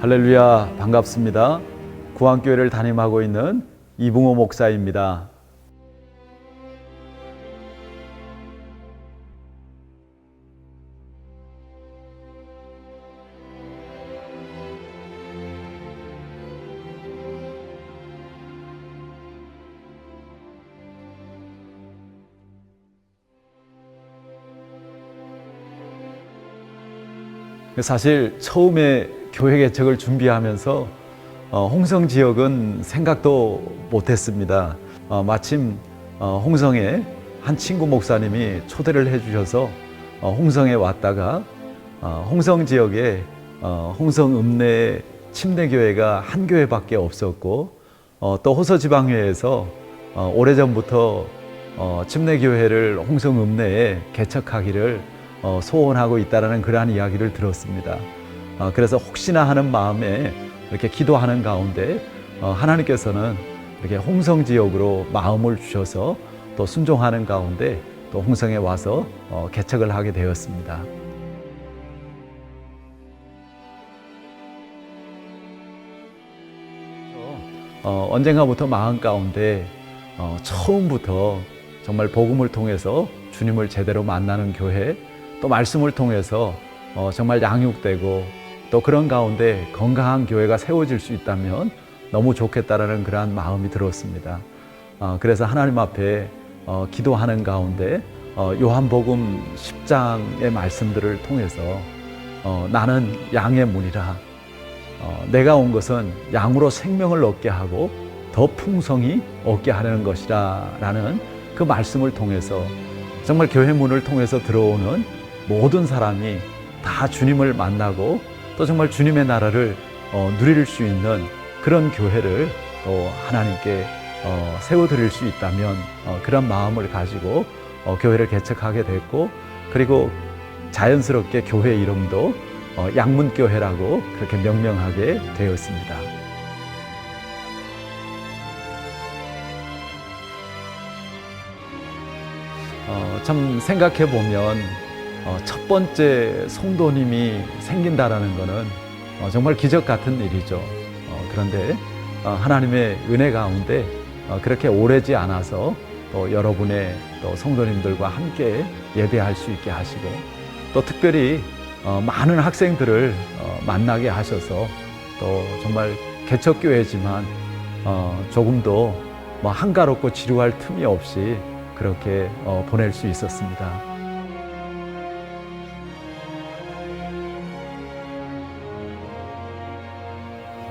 할렐루야, 반갑습니다. 구안교회를 담임하고 있는 이붕호 목사입니다. 사실 처음에 교회 개척을 준비하면서 홍성 지역은 생각도 못했습니다. 마침 홍성에 한 친구 목사님이 초대를 해주셔서 홍성에 왔다가 홍성 지역에 홍성 읍내에 침례교회가 한 교회밖에 없었고 또 호서지방회에서 오래전부터 침례교회를 홍성 읍내에 개척하기를 소원하고 있다는 그러한 이야기를 들었습니다. 그래서 혹시나 하는 마음에 이렇게 기도하는 가운데 하나님께서는 이렇게 홍성 지역으로 마음을 주셔서 또 순종하는 가운데 또 홍성에 와서 개척을 하게 되었습니다. 언젠가부터 마음 가운데 처음부터 정말 복음을 통해서 주님을 제대로 만나는 교회, 또 말씀을 통해서 정말 양육되고 또 그런 가운데 건강한 교회가 세워질 수 있다면 너무 좋겠다라는 그러한 마음이 들었습니다. 그래서 하나님 앞에 기도하는 가운데 요한복음 10장의 말씀들을 통해서 나는 양의 문이라, 내가 온 것은 양으로 생명을 얻게 하고 더 풍성히 얻게 하려는 것이라 라는 그 말씀을 통해서 정말 교회 문을 통해서 들어오는 모든 사람이 다 주님을 만나고 또 정말 주님의 나라를 누릴 수 있는 그런 교회를 또 하나님께 세워드릴 수 있다면 그런 마음을 가지고 교회를 개척하게 됐고, 그리고 자연스럽게 교회 이름도 양문교회라고 그렇게 명명하게 되었습니다. 참 생각해 보면 첫 번째 성도님이 생긴다라는 것은 정말 기적 같은 일이죠. 그런데 하나님의 은혜 가운데 그렇게 오래지 않아서 또 여러분의 또 성도님들과 함께 예배할 수 있게 하시고, 또 특별히 많은 학생들을 만나게 하셔서 또 정말 개척교회지만 조금도 한가롭고 지루할 틈이 없이 그렇게 보낼 수 있었습니다.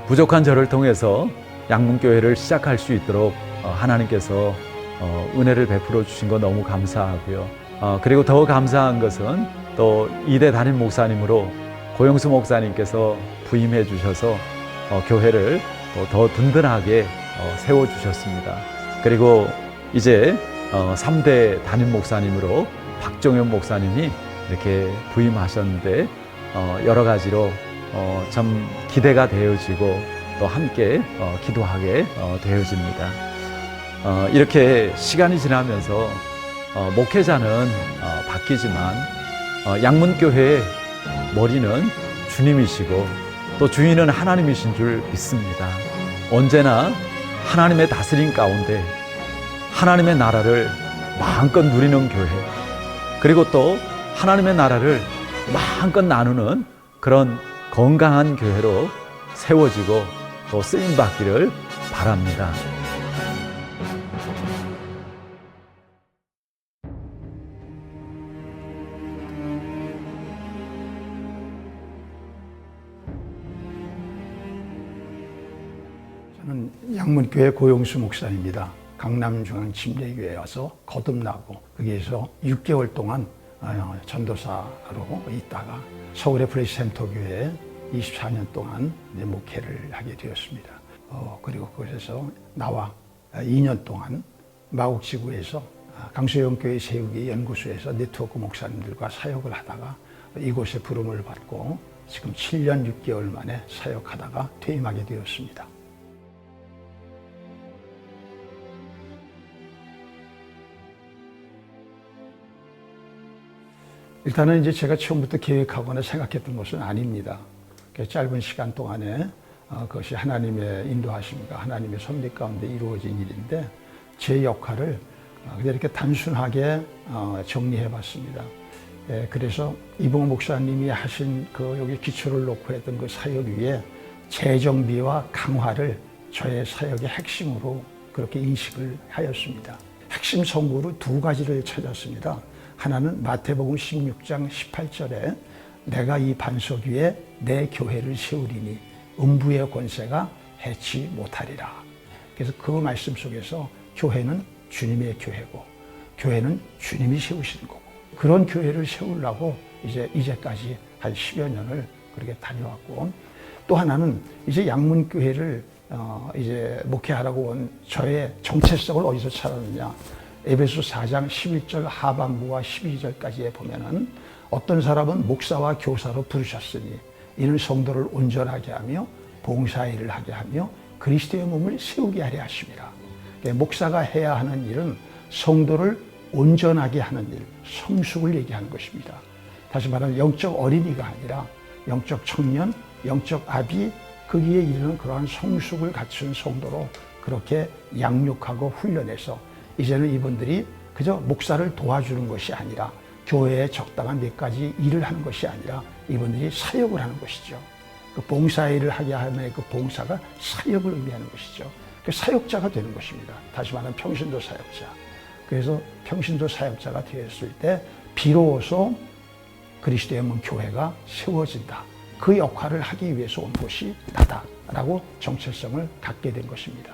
부족한 저를 통해서 양문교회를 시작할 수 있도록 하나님께서 은혜를 베풀어 주신 거 너무 감사하고요. 그리고 더 감사한 것은 또 2대 담임 목사님으로 고영수 목사님께서 부임해 주셔서 교회를 또 더 든든하게 세워 주셨습니다. 그리고 이제 3대 담임 목사님으로 박정현 목사님이 이렇게 부임하셨는데 여러 가지로 참 기대가 되어지고 또 함께 기도하게 되어집니다. 이렇게 시간이 지나면서 목회자는 바뀌지만 양문교회의 머리는 주님이시고 또 주인은 하나님이신 줄 믿습니다. 언제나 하나님의 다스림 가운데 하나님의 나라를 마음껏 누리는 교회, 그리고 또 하나님의 나라를 마음껏 나누는 그런 건강한 교회로 세워지고 또 쓰임받기를 바랍니다. 저는 양문교회 고용수 목사입니다. 강남중앙침례교회에 와서 거듭나고 거기에서 6개월 동안 전도사로 있다가 서울의 브레이센터교회에 24년 동안 목회를 하게 되었습니다. 그리고 그곳에서 나와 2년 동안 마곡지구에서 강수영교회 세우기 연구소에서 네트워크 목사님들과 사역을 하다가 이곳에 부름을 받고 지금 7년 6개월 만에 사역하다가 퇴임하게 되었습니다. 일단은 이제 제가 처음부터 계획하거나 생각했던 것은 아닙니다. 짧은 시간 동안에 그것이 하나님의 인도하심과 하나님의 섭리 가운데 이루어진 일인데 제 역할을 그냥 이렇게 단순하게 정리해 봤습니다. 그래서 이봉호 목사님이 하신 그 여기 기초를 놓고 했던 그 사역 위에 재정비와 강화를 저의 사역의 핵심으로 그렇게 인식을 하였습니다. 핵심 성구를 두 가지를 찾았습니다. 하나는 마태복음 16장 18절에 내가 이 반석 위에 내 교회를 세우리니 음부의 권세가 해치 못하리라. 그래서 그 말씀 속에서 교회는 주님의 교회고 교회는 주님이 세우시는 거고 그런 교회를 세우려고 이제까지 한 10여 년을 그렇게 다녀왔고 또 하나는 이제 양문교회를 이제 목회하라고 온 저의 정체성을 어디서 찾았느냐. 에베소 4장 11절 하반부와 12절까지에 보면은 어떤 사람은 목사와 교사로 부르셨으니 이는 성도를 온전하게 하며 봉사일을 하게 하며 그리스도의 몸을 세우게 하려 하심이라. 목사가 해야 하는 일은 성도를 온전하게 하는 일, 성숙을 얘기하는 것입니다. 다시 말하면 영적 어린이가 아니라 영적 청년, 영적 아비, 거기에 이르는 그러한 성숙을 갖춘 성도로 그렇게 양육하고 훈련해서 이제는 이분들이 그저 목사를 도와주는 것이 아니라 교회에 적당한 몇 가지 일을 하는 것이 아니라 이분들이 사역을 하는 것이죠. 그 봉사일을 하게 하면 그 봉사가 사역을 의미하는 것이죠. 그 사역자가 되는 것입니다. 다시 말하면 평신도 사역자. 그래서 평신도 사역자가 되었을 때 비로소 그리스도의 몸 교회가 세워진다. 그 역할을 하기 위해서 온 곳이 나다라고 정체성을 갖게 된 것입니다.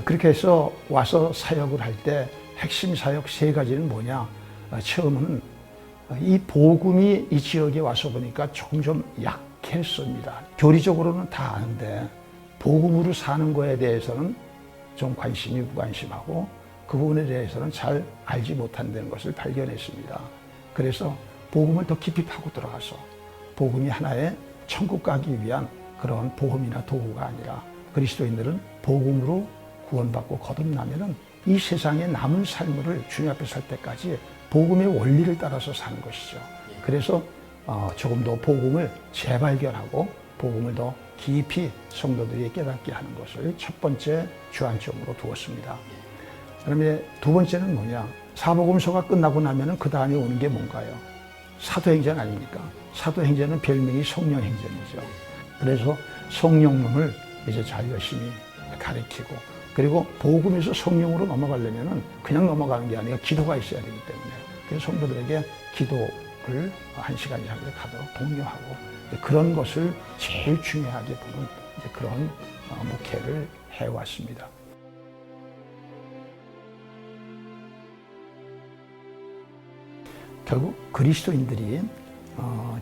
그렇게 해서 와서 사역을 할 때 핵심 사역 세 가지는 뭐냐? 처음은 이 복음이 이 지역에 와서 보니까 조금 좀 약했습니다. 교리적으로는 다 아는데 복음으로 사는 거에 대해서는 좀 관심이 무관심하고 그 부분에 대해서는 잘 알지 못한다는 것을 발견했습니다. 그래서 복음을 더 깊이 파고 들어가서 복음이 하나의 천국 가기 위한 그런 보험이나 도구가 아니라 그리스도인들은 복음으로 구원받고 거듭나면은 이 세상의 남은 삶을 주님 앞에 설 때까지 복음의 원리를 따라서 사는 것이죠. 그래서 조금 더 복음을 재발견하고 복음을 더 깊이 성도들이 깨닫게 하는 것을 첫 번째 주안점으로 두었습니다. 그다음에 두 번째는 뭐냐? 사복음서가 끝나고 나면은 그 다음에 오는 게 뭔가요? 사도행전 아닙니까? 사도행전은 별명이 성령행전이죠. 그래서 성령론을 이제 잘 열심히 가르치고 그리고 복음에서 성령으로 넘어가려면은 그냥 넘어가는 게 아니라 기도가 있어야 되기 때문에 그래서 성도들에게 기도를 1시간 이상을 가도록 독려하고 그런 것을 제일 중요하게 보는 그런 목회를 해왔습니다. 결국 그리스도인들이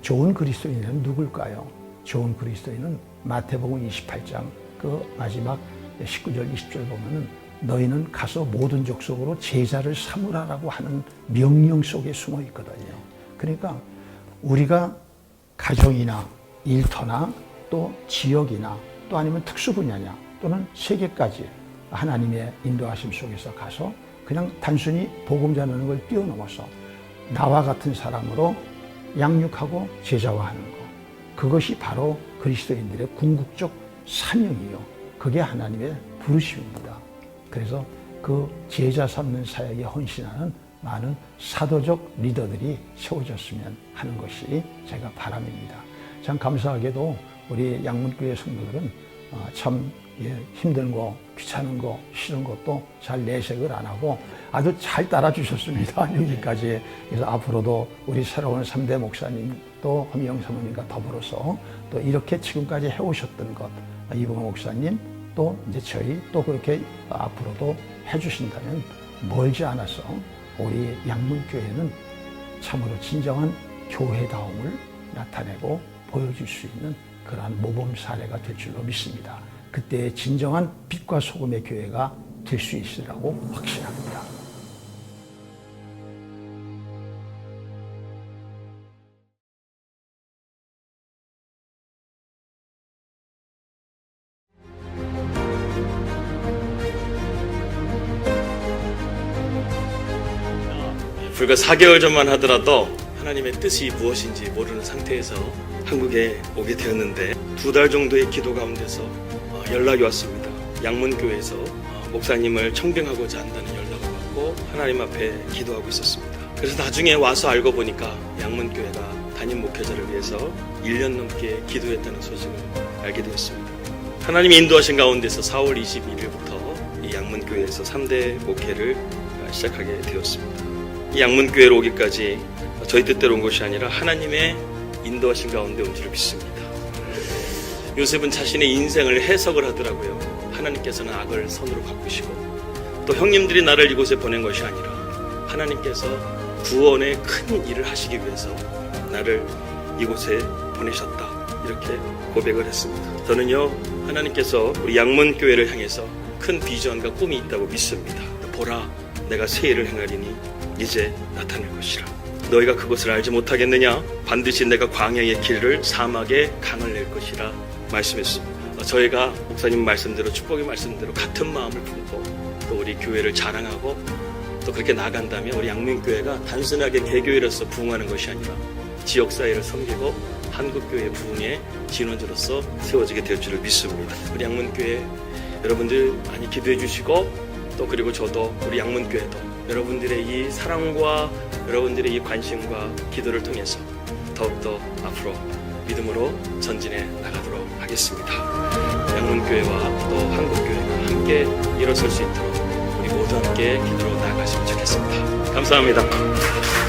좋은 그리스도인은 누굴까요? 좋은 그리스도인은 마태복음 28장 그 마지막 19절 20절 보면은 너희는 가서 모든 족속으로 제자를 삼으라라고 하는 명령 속에 숨어 있거든요. 그러니까 우리가 가정이나 일터나 또 지역이나 또 아니면 특수 분야냐 또는 세계까지 하나님의 인도하심 속에서 가서 그냥 단순히 복음 전하는 걸 뛰어넘어서 나와 같은 사람으로 양육하고 제자화하는 것. 그것이 바로 그리스도인들의 궁극적 사명이요. 그게 하나님의 부르심입니다. 그래서 그 제자 삼는 사역에 헌신하는 많은 사도적 리더들이 세워졌으면 하는 것이 제가 바람입니다. 참 감사하게도 우리 양문교회 성도들은 참 힘든 거, 귀찮은 거, 싫은 것도 잘 내색을 안 하고 아주 잘 따라주셨습니다. 여기까지. 그래서 앞으로도 우리 새로운 3대 목사님 또 허미영 사모님과 더불어서 또 이렇게 지금까지 해오셨던 것, 이봉호 목사님 또 이제 저희 또 그렇게 앞으로도 해주신다면 멀지 않아서 우리 양문교회는 참으로 진정한 교회다움을 나타내고 보여줄 수 있는 그러한 모범 사례가 될 줄로 믿습니다. 그때의 진정한 빛과 소금의 교회가 될 수 있으라고 확신합니다. 불과 4개월 전만 하더라도 하나님의 뜻이 무엇인지 모르는 상태에서 한국에 오게 되었는데 2달 정도의 기도 가운데서 연락이 왔습니다. 양문교회에서 목사님을 청빙하고자 한다는 연락을 받고 하나님 앞에 기도하고 있었습니다. 그래서 나중에 와서 알고 보니까 양문교회가 담임 목회자를 위해서 1년 넘게 기도했다는 소식을 알게 되었습니다. 하나님이 인도하신 가운데서 4월 21일부터 이 양문교회에서 3대 목회를 시작하게 되었습니다. 이 양문교회로 오기까지 저희 뜻대로 온 것이 아니라 하나님의 인도하신 가운데 온 줄 믿습니다. 요셉은 자신의 인생을 해석을 하더라고요. 하나님께서는 악을 선으로 바꾸시고 또 형님들이 나를 이곳에 보낸 것이 아니라 하나님께서 구원의 큰 일을 하시기 위해서 나를 이곳에 보내셨다. 이렇게 고백을 했습니다. 저는요, 하나님께서 우리 양문교회를 향해서 큰 비전과 꿈이 있다고 믿습니다. 보라, 내가 새 일을 행하리니 이제 나타날 것이라. 너희가 그것을 알지 못하겠느냐? 반드시 내가 광야의 길을 사막에 강을 낼 것이라 말씀했습니다. 저희가 목사님 말씀대로 축복의 말씀대로 같은 마음을 품고 또 우리 교회를 자랑하고 또 그렇게 나간다면 우리 양문교회가 단순하게 개교회로서 부흥하는 것이 아니라 지역사회를 섬기고 한국교회 부흥의 진원지로서 세워지게 될 줄을 믿습니다. 우리 양문교회 여러분들 많이 기도해 주시고 또 그리고 저도 우리 양문교회도 여러분들의 이 사랑과 여러분들의 이 관심과 기도를 통해서 더욱더 앞으로 믿음으로 전진해 나가도록 하겠습니다. 양문교회와 또 한국교회가 함께 일어설 수 있도록 우리 모두 함께 기도로 나아갔으면 좋겠습니다. 감사합니다.